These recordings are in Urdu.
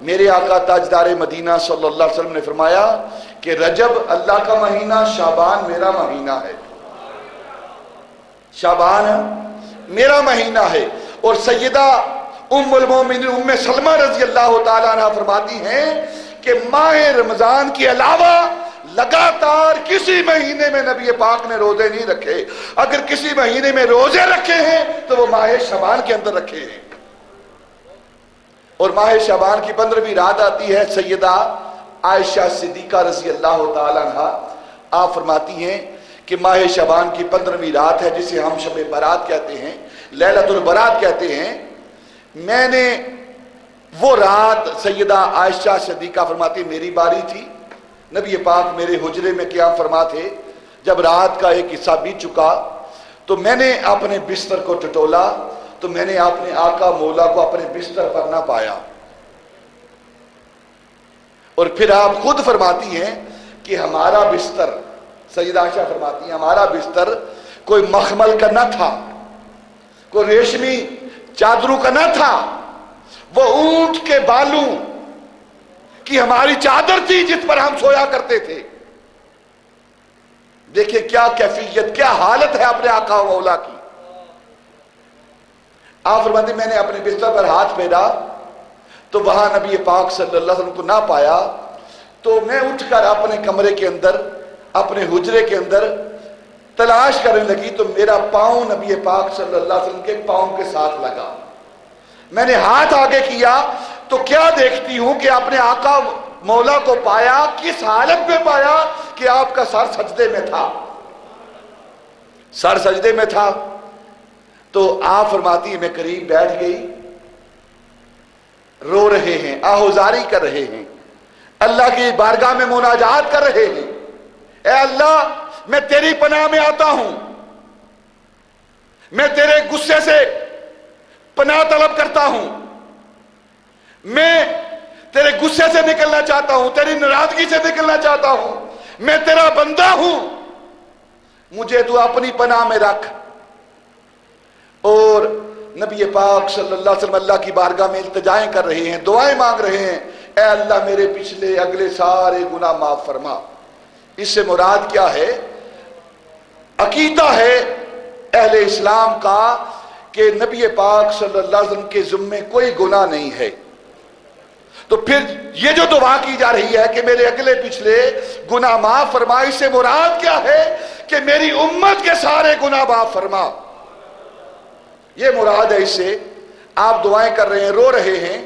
میرے آقا تاجدار مدینہ صلی اللہ علیہ وسلم نے فرمایا کہ رجب اللہ کا مہینہ، شعبان میرا مہینہ ہے، شعبان میرا مہینہ ہے۔ اور سیدہ ام المومنین ام سلمہ رضی اللہ تعالیٰ عنہ فرماتی ہیں کہ ماہ رمضان کے علاوہ لگاتار کسی مہینے میں نبی پاک نے روزے نہیں رکھے، اگر کسی مہینے میں روزے رکھے ہیں تو وہ ماہ شعبان کے اندر رکھے ہیں۔ اور ماہ شعبان کی 15ویں رات آتی ہے، سیدہ عائشہ صدیقہ رضی اللہ تعالیٰ عنہ آپ فرماتی ہیں کہ ماہ شعبان کی 15ویں رات ہے، جسے ہم شب برات کہتے ہیں، لیلۃ البرات کہتے ہیں۔ میں نے وہ رات، سیدہ عائشہ صدیقہ فرماتی میری باری تھی، نبی پاک میرے حجرے میں قیام فرما تھے، جب رات کا ایک حصہ بیت چکا تو میں نے اپنے بستر کو ٹٹولا تو میں نے اپنے آقا مولا کو اپنے بستر پر نہ پایا۔ اور پھر آپ خود فرماتی ہیں کہ ہمارا بستر، سیدہ عائشہ فرماتی ہیں ہمارا بستر کوئی مخمل کا نہ تھا، کوئی ریشمی چادروں کا نہ تھا، وہ اونٹ کے بالوں کی ہماری چادر تھی جس پر ہم سویا کرتے تھے۔ دیکھیں کیا کیفیت، کیا حالت ہے اپنے آقا و مولا کی۔ آپ فرماتے میں نے اپنے بستر پر ہاتھ پھیرا تو وہاں نبی پاک صلی اللہ علیہ وسلم کو نہ پایا، تو میں اٹھ کر اپنے کمرے کے اندر، اپنے حجرے کے اندر تلاش کرنے لگی تو میرا پاؤں نبی پاک صلی اللہ علیہ وسلم کے پاؤں کے ساتھ لگا۔ میں نے ہاتھ آگے کیا تو کیا دیکھتی ہوں کہ اپنے آقا مولا کو پایا، کس حالت میں پایا کہ آپ کا سر سجدے میں تھا، سر سجدے میں تھا۔ تو آپ فرماتی ہیں میں قریب بیٹھ گئی، رو رہے ہیں، آہوزاری کر رہے ہیں، اللہ کی بارگاہ میں مناجات کر رہے ہیں، اے اللہ میں تیری پناہ میں آتا ہوں، میں تیرے غصے سے پناہ طلب کرتا ہوں، میں تیرے غصے سے نکلنا چاہتا ہوں، تیری ناراضگی سے نکلنا چاہتا ہوں، میں تیرا بندہ ہوں، مجھے تو اپنی پناہ میں رکھ۔ اور نبی پاک صلی اللہ علیہ وسلم اللہ کی بارگاہ میں التجائیں کر رہے ہیں، دعائیں مانگ رہے ہیں، اے اللہ میرے پچھلے اگلے سارے گناہ معاف فرما۔ اس سے مراد کیا ہے؟ عقیدہ ہے اہل اسلام کا کہ نبی پاک صلی اللہ علیہ وسلم کے ذمے کوئی گناہ نہیں ہے۔ تو پھر یہ جو دعا کی جا رہی ہے کہ میرے اگلے پچھلے گناہ معاف فرما، اس سے مراد کیا ہے کہ میری امت کے سارے گناہ معاف فرما، یہ مراد ہے۔ اس سے آپ دعائیں کر رہے ہیں، رو رہے ہیں،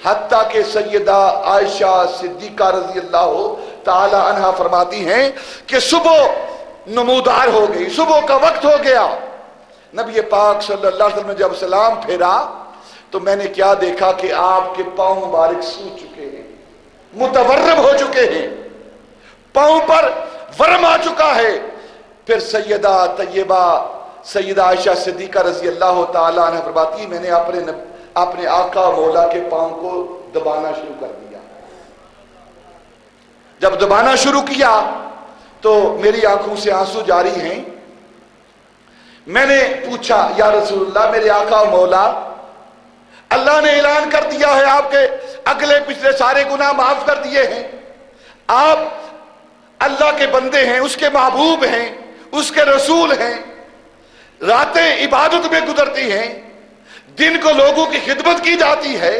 حتیٰ کہ سیدہ عائشہ صدیقہ رضی اللہ تعالی عنہا فرماتی ہیں کہ صبح نمودار ہو گئی، صبح کا وقت ہو گیا، نبی پاک صلی اللہ علیہ وسلم نے جب سلام پھیرا تو میں نے کیا دیکھا کہ آپ کے پاؤں مبارک سو چکے ہیں، متورم ہو چکے ہیں، پاؤں پر ورم آ چکا ہے۔ پھر سیدہ طیبہ سیدہ عائشہ صدیقہ رضی اللہ تعالی عنہ فرماتی ہے میں نے اپنے آقا مولا کے پاؤں کو دبانا شروع کر دیا۔ جب دبانا شروع کیا تو میری آنکھوں سے آنسو جاری ہیں۔ میں نے پوچھا یا رسول اللہ میرے آقا مولا، اللہ نے اعلان کر دیا ہے آپ کے اگلے پچھلے سارے گناہ معاف کر دیے ہیں، آپ اللہ کے بندے ہیں، اس کے محبوب ہیں، اس کے رسول ہیں، راتیں عبادت میں گزرتی ہیں، دن کو لوگوں کی خدمت کی جاتی ہے،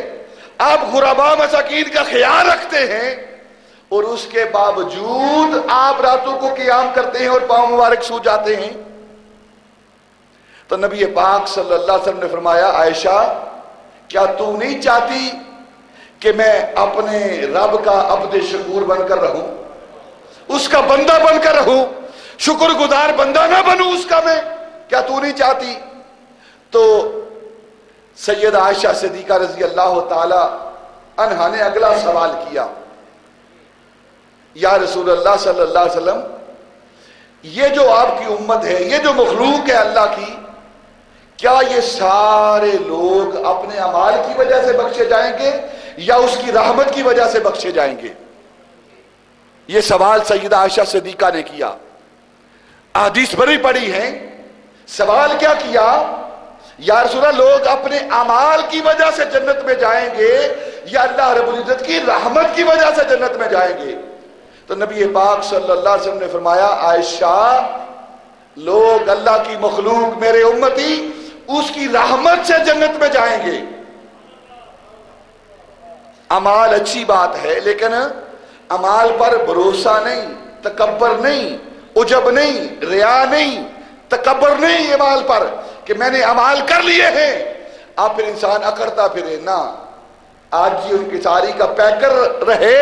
آپ غرباء مساکین کا خیال رکھتے ہیں، اور اس کے باوجود آپ راتوں کو قیام کرتے ہیں اور پاؤں مبارک سو جاتے ہیں۔ تو نبی پاک صلی اللہ علیہ وسلم نے فرمایا عائشہ کیا تو نہیں چاہتی کہ میں اپنے رب کا عبد شکور بن کر رہوں، اس کا بندہ بن کر رہوں، شکر گزار بندہ نہ بنوں اس کا میں، کیا تو نہیں چاہتی؟ تو سید عائشہ صدیقہ رضی اللہ تعالی عنہا نے اگلا سوال کیا، یا رسول اللہ صلی اللہ علیہ وسلم یہ جو آپ کی امت ہے، یہ جو مخلوق ہے اللہ کی، کیا یہ سارے لوگ اپنے اعمال کی وجہ سے بخشے جائیں گے یا اس کی رحمت کی وجہ سے بخشے جائیں گے؟ یہ سوال سیدہ عائشہ صدیقہ نے کیا، احادیث بڑی پڑی ہیں۔ سوال کیا کیا یا رسول اللہ لوگ اپنے اعمال کی وجہ سے جنت میں جائیں گے یا اللہ رب العزت کی رحمت کی وجہ سے جنت میں جائیں گے؟ تو نبی پاک صلی اللہ علیہ وسلم نے فرمایا عائشہ لوگ اللہ کی مخلوق میرے امتی اس کی رحمت سے جنت میں جائیں گے۔ اعمال اچھی بات ہے لیکن اعمال پر بھروسہ نہیں، تکبر نہیں، عجب نہیں، ریا نہیں، تکبر نہیں اعمال پر کہ میں نے اعمال کر لیے ہیں اب پھر انسان اکڑتا پھرے نہ۔ آج جی ان کی ساری کا پیکر رہے،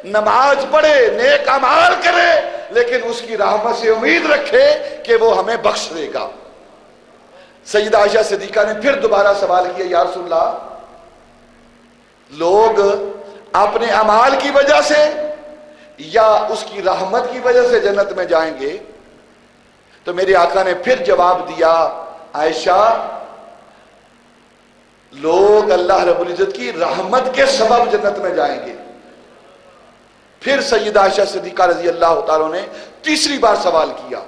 نماز پڑھے، نیک اعمال کرے، لیکن اس کی رحمت سے امید رکھے کہ وہ ہمیں بخش دے گا۔ سیدہ عائشہ صدیقہ نے پھر دوبارہ سوال کیا یا رسول اللہ لوگ اپنے اعمال کی وجہ سے یا اس کی رحمت کی وجہ سے جنت میں جائیں گے؟ تو میرے آقا نے پھر جواب دیا عائشہ لوگ اللہ رب العزت کی رحمت کے سبب جنت میں جائیں گے۔ پھر سیدہ عائشہ صدیقہ رضی اللہ تعالیٰ نے تیسری بار سوال کیا۔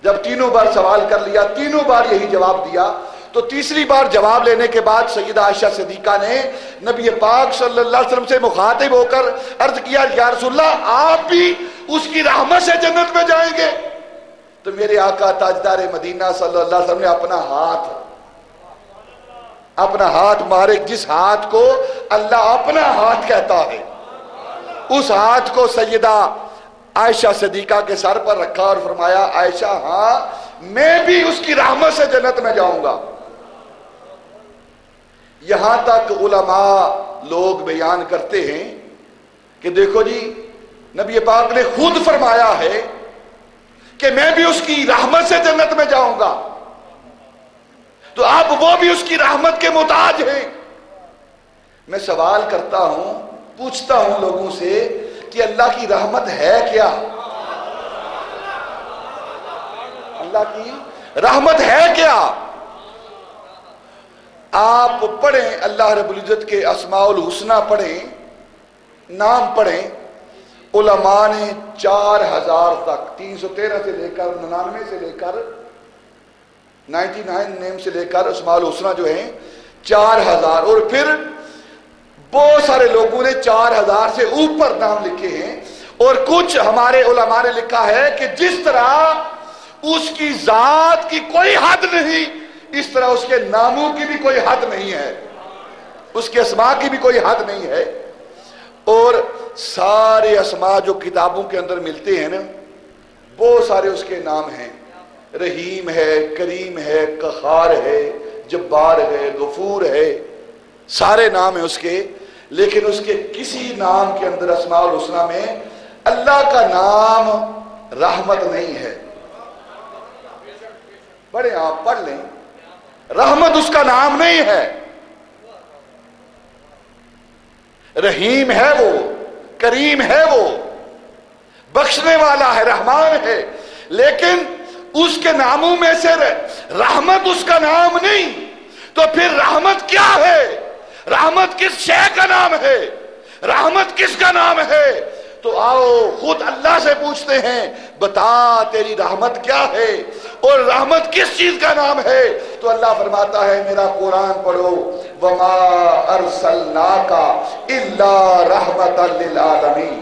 جب تینوں بار سوال کر لیا، تینوں بار یہی جواب دیا، تو تیسری بار جواب لینے کے بعد سیدہ عائشہ صدیقہ نے نبی پاک صلی اللہ علیہ وسلم سے مخاطب ہو کر عرض کیا یا رسول اللہ آپ بھی اس کی رحمت سے جنت میں جائیں گے؟ تو میرے آقا تاجدار مدینہ صلی اللہ علیہ وسلم نے اپنا ہاتھ مارے، جس ہاتھ کو اللہ اپنا ہاتھ کہتا ہے اس ہاتھ کو سیدہ عائشہ صدیقہ کے سر پر رکھا اور فرمایا عائشہ ہاں میں بھی اس کی رحمت سے جنت میں جاؤں گا۔ یہاں تک علماء لوگ بیان کرتے ہیں کہ دیکھو جی نبی پاک نے خود فرمایا ہے کہ میں بھی اس کی رحمت سے جنت میں جاؤں گا، تو اب وہ بھی اس کی رحمت کے محتاج ہیں۔ میں سوال کرتا ہوں، پوچھتا ہوں لوگوں سے کہ اللہ کی رحمت ہے کیا؟ اللہ کی رحمت ہے کیا؟ آپ پڑھیں اللہ رب العزت کے اسماء الحسنہ پڑھیں، نام پڑھیں، علماء نے 4000 تک 313 سے لے کر 99 سے لے کر 99 نیم سے لے کر اسماء الحسنہ جو ہیں 4000، اور پھر بہت سارے لوگوں نے 4000 سے اوپر نام لکھے ہیں، اور کچھ ہمارے علماء نے لکھا ہے کہ جس طرح اس کی ذات کی کوئی حد نہیں اس طرح اس کے ناموں کی بھی کوئی حد نہیں ہے، اس کے اسماء کی بھی کوئی حد نہیں ہے۔ اور سارے اسماء جو کتابوں کے اندر ملتے ہیں نا بہت سارے اس کے نام ہیں، رحیم ہے، کریم ہے، قہار ہے، جبار ہے، غفور ہے، سارے نام ہیں اس کے، لیکن اس کے کسی نام کے اندر اسماء الحسنہ میں اللہ کا نام رحمت نہیں ہے۔ پڑھیں آپ پڑھ لیں، رحمت اس کا نام نہیں ہے۔ رحیم ہے وہ، کریم ہے وہ، بخشنے والا ہے، رحمان ہے، لیکن اس کے ناموں میں سے رحمت اس کا نام نہیں، تو پھر رحمت کیا ہے؟ رحمت کس شے کا نام ہے؟ رحمت کس کا نام ہے؟ تو آؤ خود اللہ سے پوچھتے ہیں بتا تیری رحمت کیا ہے اور رحمت کس چیز کا نام ہے؟ تو اللہ فرماتا ہے میرا قرآن پڑھو، وَمَا أَرْسَلْنَاكَ إِلَّا رَحْمَةً لِلْعَالَمِينَ،